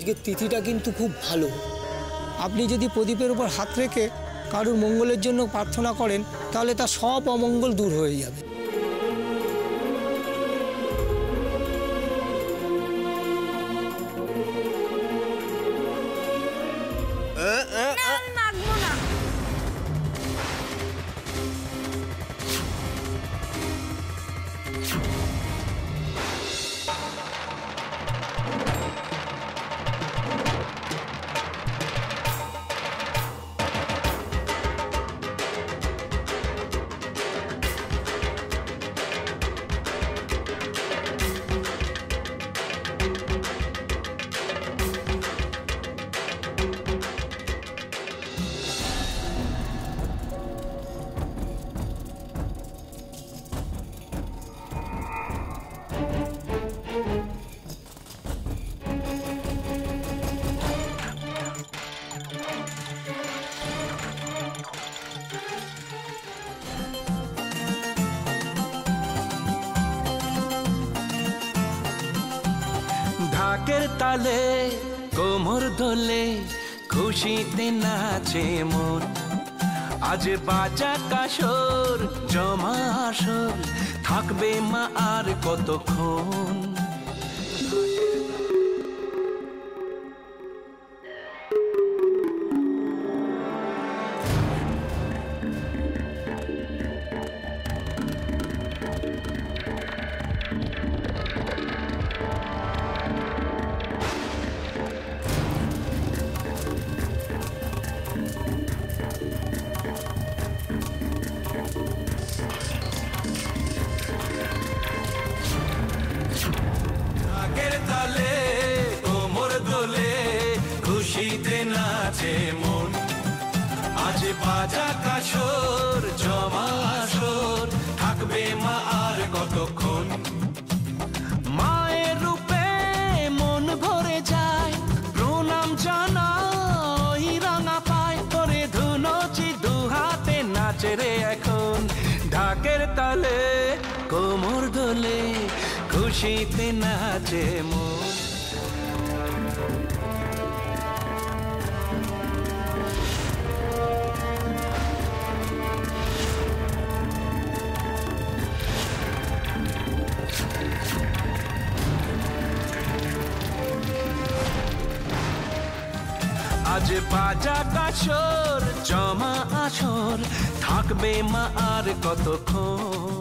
আজকের তিথিটা কিন্তু খুব ভালো। আপনি যদি প্রদীপের উপর হাত রেখে কারুর মঙ্গলের জন্য প্রার্থনা করেন তাহলে তার সব অমঙ্গল দূর হয়ে যাবে। ঢাকের তালে কোমর দোলে খুশিতে নাচে মন, আজ বাজা কাসর জমা আসর থাকবে মা আর কতক্ষণ। বাজা কাসর জমা আসর থাকবে মা আর কতক্ষণ। মায়ের রূপে মন ভরে যায় প্রণাম জানাই রাঙা পায় করে ধুনচি দুহাতে নাচে রে এখন। ঢাকের তালে কোমর দোলে খুশিতে নাচে মন। আজ বাজা কাসর জমা আসর থাকবে মা আর কতক্ষণ।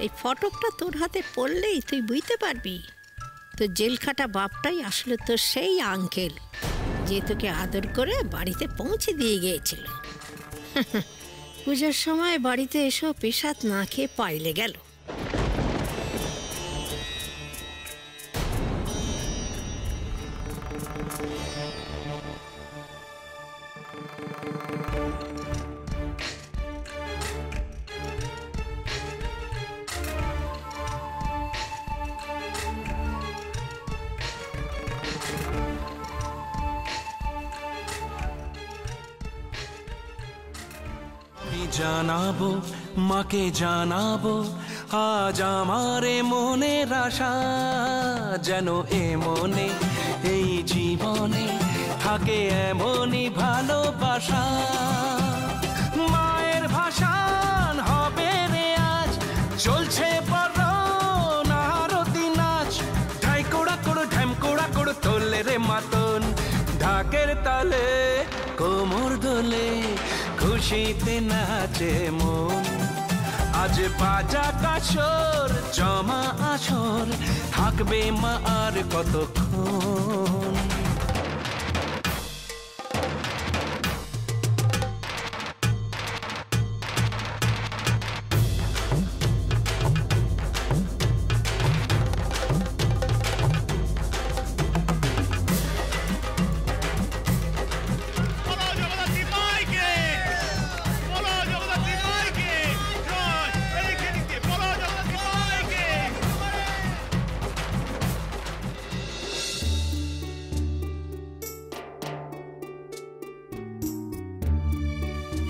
এই ফটকটা তোর হাতে পড়লেই তুই বুঝতে পারবি তোর জেলখাটা বাপটাই আসলে তোর সেই আঙ্কেল যে তোকে আদর করে বাড়িতে পৌঁছে দিয়ে গিয়েছিল। পূজার সময় বাড়িতে এসো পেশাদ না খেয়ে পাইলে গেল। জানাবো মাকে জানাবো আজ আমারে মনের আশা, যেন এ মনে এই জীবনে থাকে এমনই ভালোবাসা। মায়ের ভাষান হবে রে আজ চলছে বড় আরতি নাচ, ঢাই কোড়া কোড় ঢ্যাম কোড়া কোড় তোলে রে মাতন। ঢাকের তালে কোমর দোলে খুশিতে নাচে মন, আজ বাজা কাসর জমা আসর থাকবে মা আর কতক্ষণ।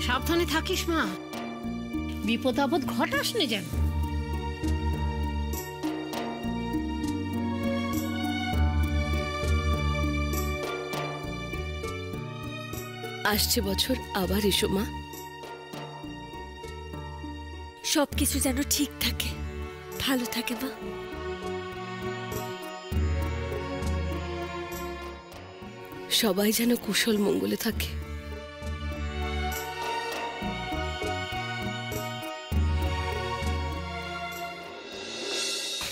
সাবধানে থাকিস মা, বিপদ আপদ ঘটাস না যেন। আসছে বছর আবার এসো মা, সবকিছু যেন ঠিক থাকে, ভালো থাকে মা। সবাই যেন কুশল মঙ্গলে থাকে।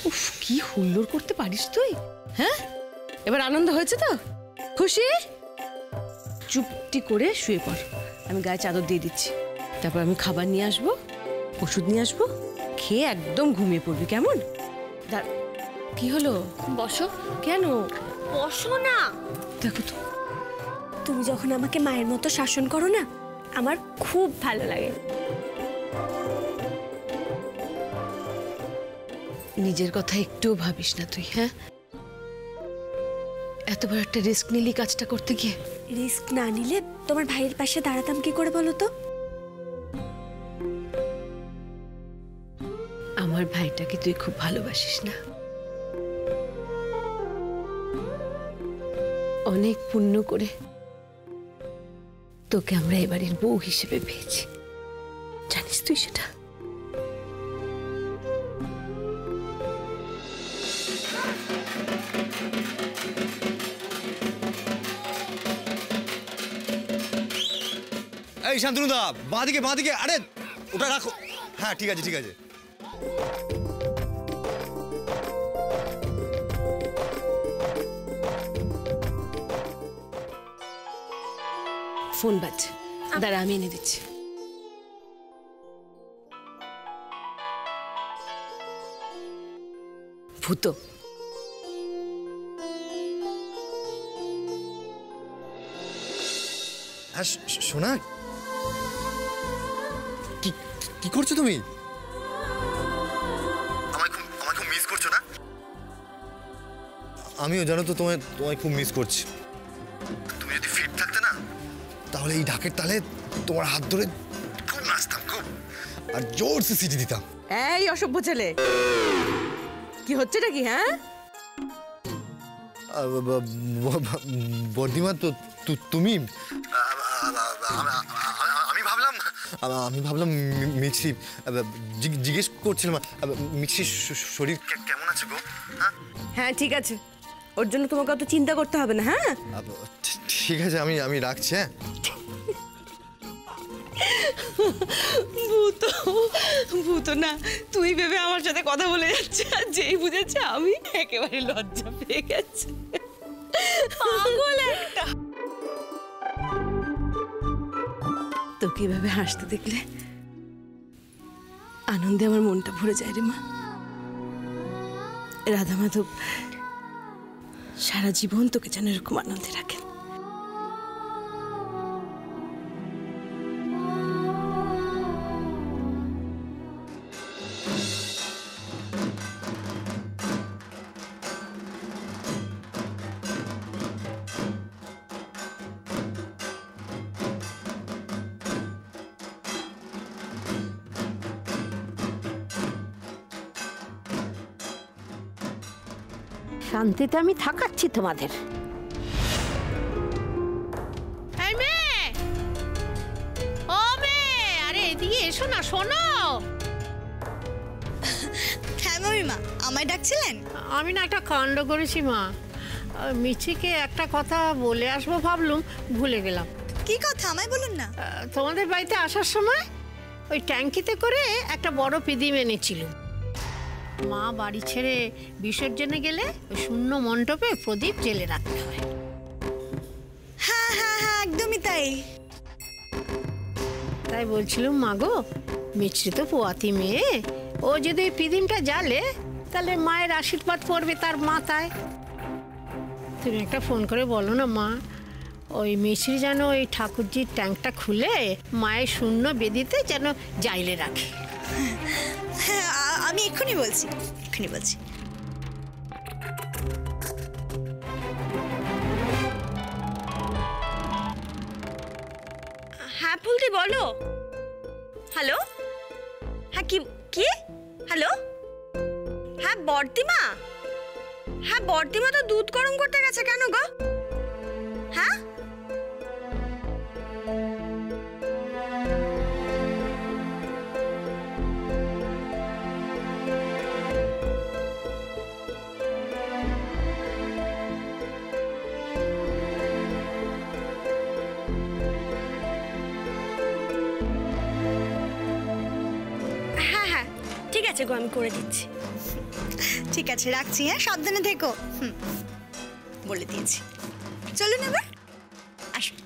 উফ, কি হুল্লোড় করতে পারিস তুই, হ্যাঁ? এবার আনন্দ হয়েছে তো? খুশি? চুপটি করে শুয়ে পড়, আমি গায়ে চাদর দিয়ে দিচ্ছি। তারপর আমি খাবার নিয়ে আসবো, ওষুধ নিয়ে আসবো, খেয়ে একদম ঘুমিয়ে পড়বি, কেমন? কি হলো? বসো। কেন? বসো না। দেখো তো, তুমি যখন আমাকে মায়ের মতো শাসন করো না, আমার খুব ভালো লাগে। নিজের কথা একটুও ভাবিস না তুই, হ্যাঁ? এত বড় একটা রিস্ক নিলি কাজটা করতে গিয়ে। রিস্ক না নিলে তোমার ভাইয়ের পাশে দাঁড়াতাম কি করে বলো তো? আমার ভাইটাকে তুই খুব ভালোবাসিস না? অনেক পুণ্য করে তোকে আমরা এবারের বউ হিসেবে পেয়েছি, জানিস তুই সেটা? এই শান্তনুদা, বাঁদিকে বাঁদিকে, আরে ওটা রাখো। হ্যাঁ ঠিক আছে ঠিক আছে। ফোন বাজছে, দাঁড়া আমি এনে দিচ্ছি। ভূতো। হ্যাঁ শোনা, কি কি করছো তুমি? আমায় খুব মিস করছো না? আমিও জানো তো তোমায় খুব মিস করছি। তুমি যদি ফিট থাকতে না, তাহলে এই ঢাকের তালে তোমার হাত ধরে খুব নাচতাম, খুব, আর জোরসে সিটি দিতাম। এই অসভ্য ছেলে, কি হচ্ছে নাকি? হ্যাঁ বর্দিমা, তো তুমি, আমি ভাবলাম মিক্সি, জিজ্ঞেস করছিলাম মিক্সির শরীর কেমন আছে গো? হ্যাঁ ঠিক আছে, ওর জন্য তোমাকে অত চিন্তা করতে হবে না। হ্যাঁ ঠিক আছে, আমি রাখছি। হ্যাঁ ভূত না, তুই ভেবে আমার সাথে কথা বলে যাচ্ছে, আর যেই বুঝেছে আমি, একেবারে লজ্জা পেয়ে গেছে। পাগল একটা। তোকে এভাবে হাসতে দেখলে আনন্দে আমার মনটা ভরে যায় রে মা। রাধা মাধব সারা জীবন তোকে যেন এরকম আনন্দে রাখেন। শান্তিতে আমি থাকাচ্ছি তোমাদের। এই মেয়ে, ও মেয়ে, আরে এদিকে এসো না, শোনো। হ্যাঁ মামিমা, আমায় ডাকছিলেন? আমি না একটা কাণ্ড করেছি মা, মিচিকে একটা কথা বলে আসবো ভাবলুম, ভুলে গেলাম। কি কথা আমায় বলুন না। তোমাদের বাড়িতে আসার সময় ওই ট্যাঙ্কিতে করে একটা বড় পিদিম এনেছিল। মা বাড়ি ছেড়ে বিসর্জনে গেলে ওই শূন্য মণ্ডপে প্রদীপ জেলে রাখতে হয়। হ্যাঁ হ্যাঁ হ্যাঁ, একদমই তাই। তাই বলছিলাম মা গো, মিছরি তো পোয়াতি মেয়ে, ও যদি ওই পিদিমটা জ্বালে তাহলে মায়ের আশীর্বাদ পড়বে তার মাথায়। তুমি একটা ফোন করে বলো না মা, ওই মিছরি যেন ওই ঠাকুরজির ট্যাঙ্কটা খুলে মায়ের শূন্য বেদিতে যেন জাইলে রাখে। হ্যাঁ আমি এক্ষুনি বলছি। হ্যাঁ হ্যাঁ ফুলদি বলো। হ্যালো, হ্যাঁ কি কি হ্যালো, হ্যাঁ বর্দিমা, হ্যাঁ বর্দিমা তো দুধ গরম করতে গেছে, কেন গো? হ্যাঁ ঠিক আছে গো, আমি করে দিচ্ছি। ঠিক আছে, রাখছি। হ্যাঁ, সাবধানে থেকো। বলে দিয়েছি। চলুন এবার আসুন।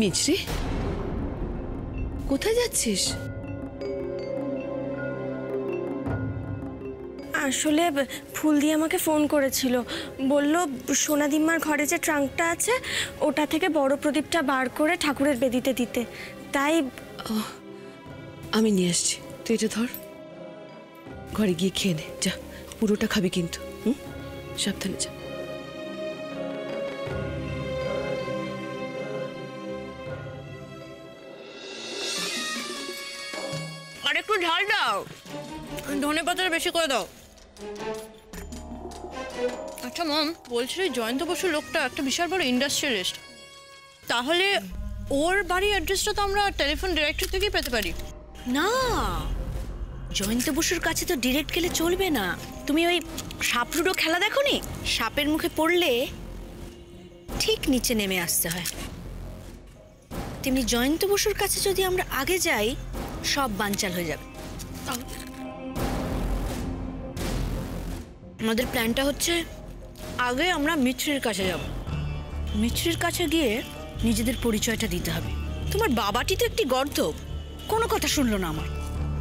মিছরি, কোথায় যাচ্ছিস? আসলে ফুলদি আমাকে ফোন করেছিল, বলল সোনাদিম্মার ঘরে যে ট্রাঙ্কটা আছে ওটা থেকে বড় প্রদীপটা বার করে ঠাকুরের বেদিতে দিতে। তাই আমি নিয়ে আসছি, তুই এটা ধর, ঘরে গিয়ে খেয়ে নে। যা, পুরোটা খাবি কিন্তু। সাবধানে যা। আর একটু ঝাল দাও, ধনে পাতাটা বেশি করে দাও। আচ্ছা মম, বলছি জয়ন্ত বসু লোকটা একটা বিশাল বড় ইন্ডাস্ট্রিয়ালিস্ট, তাহলে ওর বাড়ির অ্যাড্রেসটা তো আমরা টেলিফোন ডিরেক্টরি থেকেই পেতে পারি। না, জয়ন্ত বসুর কাছে তো ডিরেক্ট গেলে চলবে না। তুমি ওই সাপ লুডো খেলা দেখো নি? সাপের মুখে পড়লে ঠিক নিচে নেমে আসতে হয়। তেমনি জয়ন্ত বসুর কাছে যদি আমরা আগে যাই, সব বানচাল হয়ে যাবে। আমাদের প্ল্যানটা হচ্ছে আগে আমরা মিছরির কাছে যাব। মিছরির কাছে গিয়ে নিজেদের পরিচয়টা দিতে হবে। তোমার বাবাটি তো একটি গর্ধ, কোনো কথা শুনলো না আমার।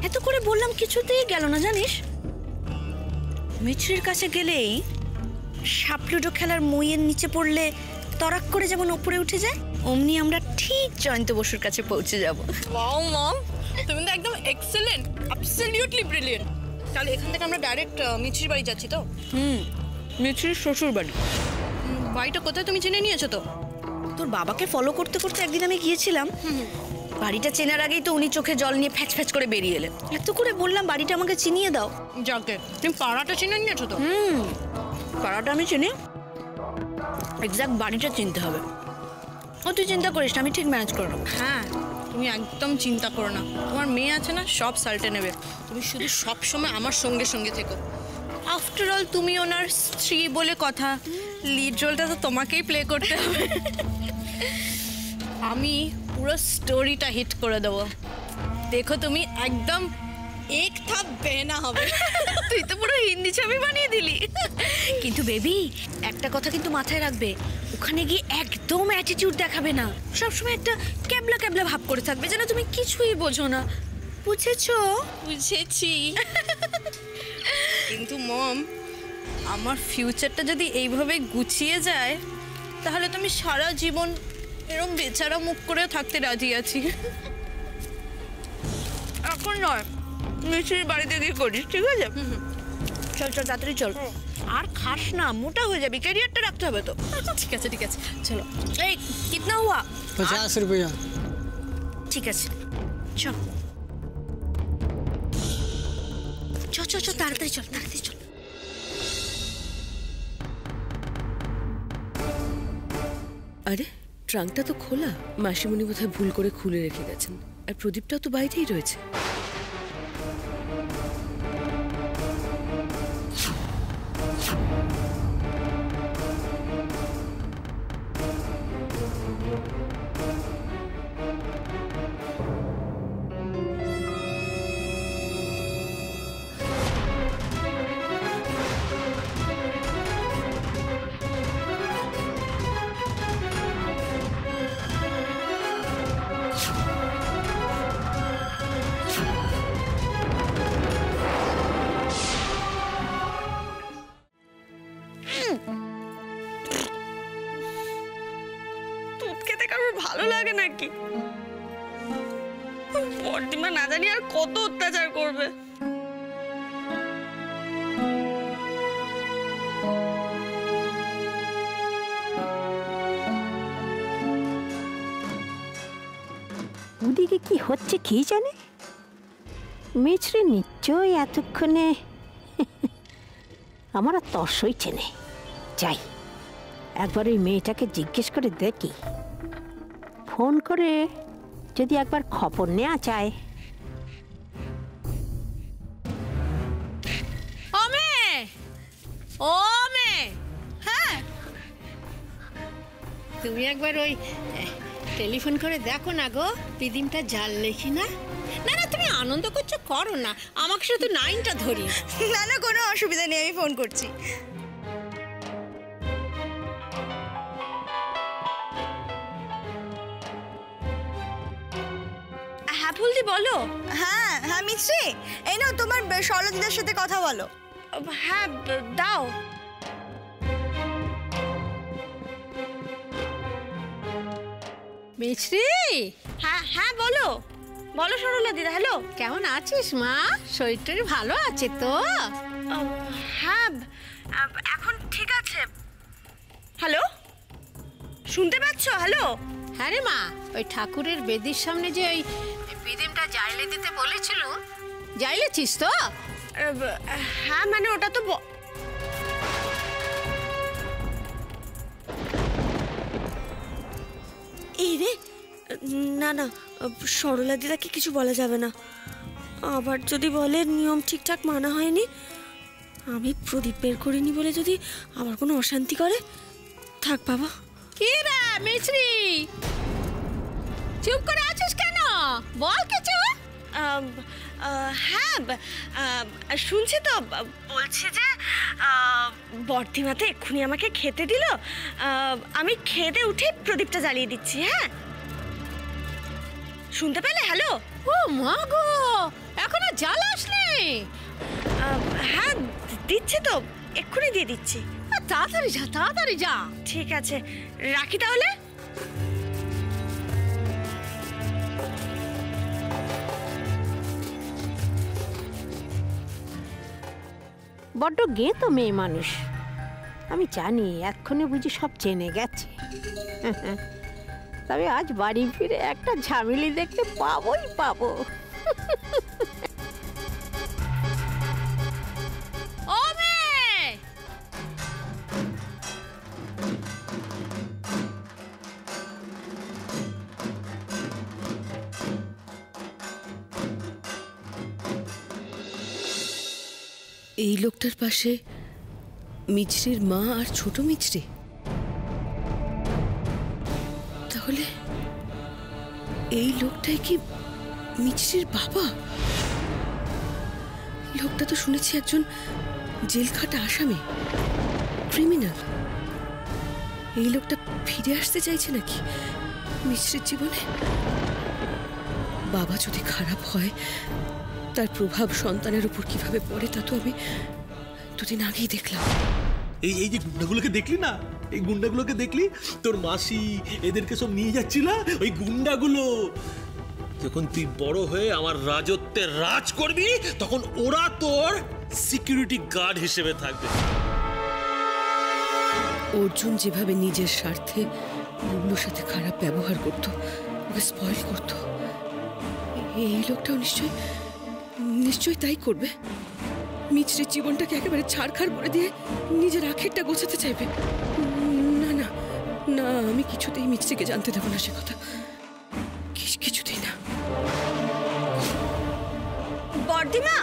এত করে বললাম, কিছুতেই গেল না জানিস। মিছরির কাছে গেলেই সাপলুডো খেলার মইয়ের নিচে পড়লে তরাক করে যেমন উপরে উঠে যায়, অমনি আমরা ঠিক জয়ন্ত বসুর কাছে পৌঁছে যাব। ওয়াও মম, তুমি তো একদম এক্সেলেন্ট, অ্যাবসলিউটলি ব্রিলিয়েন্ট। তাহলে এখান থেকে আমরা ডাইরেক্ট মিছরির বাড়ি যাচ্ছি তো? মিছরির শ্বশুর বাড়ি। বাড়িটা কোথায় তুমি চিনে নিয়েছো তো? তোর বাবাকে ফলো করতে করতে একদিন আমি গিয়েছিলাম, বাড়িটা চেনার আগেই তো উনি চোখে জল নিয়ে ফ্যাচ ফ্যাচ করে বেরিয়ে এলেন। এত করে বললাম বাড়িটা আমাকে চিনিয়ে দাও। যাকে, তুমি পাড়াটা চিনে নিয়েছো তো? পাড়াটা আমি চিনি, এক্সাক্ট বাড়িটা চিনতে হবে। ও তুই চিন্তা করিস না, আমি ঠিক ম্যানেজ করে নেবো। হ্যাঁ, তুমি একদম চিন্তা করো না, তোমার মেয়ে আছে না, সব সাল্টে নেবে। তুমি শুধু সব সময় আমার সঙ্গে সঙ্গে থেকো। আফটার অল তুমি ওনার স্ত্রী বলে কথা, লিড রোলটা তো তোমাকেই প্লে করতে হবে। আমি পুরো স্টোরিটা হিট করে দেবো, দেখো তুমি একদম এক থাপ বেনা হবে। তুই তো পুরো হিন্দি ছবি বানিয়ে দিলি। কিন্তু বেবি, একটা কথা কিন্তু মাথায় রাখবে, ওখানে গিয়ে একদম অ্যাটিটিউড দেখাবে না। সবসময় একটা ক্যাবলা ক্যাবলা ভাব করে থাকবে, যেন তুমি কিছুই বোঝো না। বুঝেছো? বুঝেছি। কিন্তু মম, আমার ফিউচারটা যদি এইভাবে গুছিয়ে যায়, তাহলে তুমি সারা জীবন এরকম বেচারা মুখ করে থাকতে রাজি আছি। এখন নয়, মিছরির বাড়িতে গিয়ে করিস, ঠিক আছে? চল চল, তাড়াতাড়ি চল। আর খাস না, মোটা হয়ে যাবি, ক্যারিয়ারটা রাখতে হবে তো। ঠিক আছে ঠিক আছে, চলো। এই কিতনা হুয়া? 50 रुपया। ঠিক আছে, চল চল চল চল, তাড়াতাড়ি চল, তাড়াতাড়ি চল। আরে ট্রাঙ্কটা তো খোলা, মাসিমণি বোধহয় ভুল করে খুলে রেখে গেছেন। আর প্রদীপটাও তো বাইরেই রয়েছে। দুধ খেতে কারোর ভালো লাগে নাকি? বর্দিমা না জানি আর কত অত্যাচার করবে। ওদিকে কি হচ্ছে কি জানে? মিছরি নিশ্চয়ই এতক্ষণে আমার আর তর্সই চেনে। যাই একবার ওই মেয়েটাকে জিজ্ঞেস করে দেখি, ফোন করে যদি একবার খবর নেওয়া চায়। ও মেয়ে, ও মেয়ে, হ্যাঁ তুমি একবার ওই টেলিফোন করে দেখো না গো, পিদিমটা জাল লেখি না। না না, তুমি আনন্দ করছো, করো না, আমাকে শুধু লাইনটা ধরি। না না, কোনো অসুবিধা নেই, আমি ফোন করছি। হ্যাঁ ফুলদি বলো। হ্যাঁ হ্যাঁ মিছরি, এই নাও তোমার সরলদিদার সাথে কথা বলো। হ্যাঁ দাও। মিছরি, হ্যাঁ হ্যাঁ বলো বলো সরলা দিদা। হ্যালো, কেমন আছিস মা? শরীরটা ভালো আছে তো? হ্যাঁ এখন ঠিক আছে। হ্যালো, শুনতে পাচ্ছ? হ্যালো। হ্যাঁ রে মা, ওই ঠাকুরের বেদির সামনে যে ওই পিদিমটা জাইলে দিতে বলেছিল, জাইলেছিস তো? হ্যাঁ মানে ওটা তো এই রে, না না সরলা দিদাকে কিছু বলা যাবে না। আবার যদি বলে নিয়ম ঠিকঠাক মানা হয়নি, আমি প্রদীপ বের করিনি বলে যদি আবার কোনো অশান্তি করে, থাক বাবা। কি রে মিছরি, চুপ করে আছিস কেন? বল কিছু। হ্যাঁ শুনছি তো, বলছি যে বর্দিমাতে এক্ষুনি আমাকে খেতে দিল, আমি খেতে উঠে প্রদীপটা জ্বালিয়ে দিচ্ছি। হ্যাঁ শুনতে পেলে? হ্যালো। ও মা গো, এখনো জ্বালাসনি? হ্যাঁ দিচ্ছি তো, এক্ষুনি দিয়ে দিচ্ছি। তাড়াতাড়ি যা, তাড়াতাড়ি যা। ঠিক আছে, রাখি তাহলে। বড্ড গে তো মেয়ে মানুষ, আমি জানি এক্ষণে বুঝি সব জেনে গেছে। তবে আজ বাড়ি ফিরে একটা ঝামেলি দেখতে পাবোই পাবো। ও মেয়ে, এই লোকটার পাশে মিছরির মা আর ছোট মিছরি, তাহলে এই লোকটাই কি মিছরির বাবা? লোকটা তো শুনেছি একজন জেলখাটা আসামি, ক্রিমিনাল। এই লোকটা ফিরে আসতে চাইছে নাকি মিছরির জীবনে? বাবা যদি খারাপ হয়, তার প্রভাব সন্তানের উপর কিভাবে পড়ে তা তো আমি দুদিন আগেই দেখলাম। এই যে গুন্ডাগুলোকে দেখলি না, এই গুন্ডাগুলোকে দেখলি? তোর মাসি এদেরকে সব নিয়ে যাচ্ছিল, ওই গুন্ডাগুলো। যখন তুই বড় হয়ে আমার রাজত্বের রাজ করবি, তখন ওরা তোর সিকিউরিটি গার্ড হিসেবে থাকবে। অর্জুন যেভাবে নিজের স্বার্থে বুবলুর সাথে খারাপ ব্যবহার করত, ওকে স্পয়েল করত, এই লোকটাও নিশ্চয়ই তাই করবে। মিছরির জীবনটাকে একেবারে ছাড়খাড় করে দিয়ে নিজের আখেরটা গোছাতে চাইবে। না না না, আমি কিছুতেই মিছরিকে জানতে দেবো না সে কথা, কিছুতেই না। বর্দিমা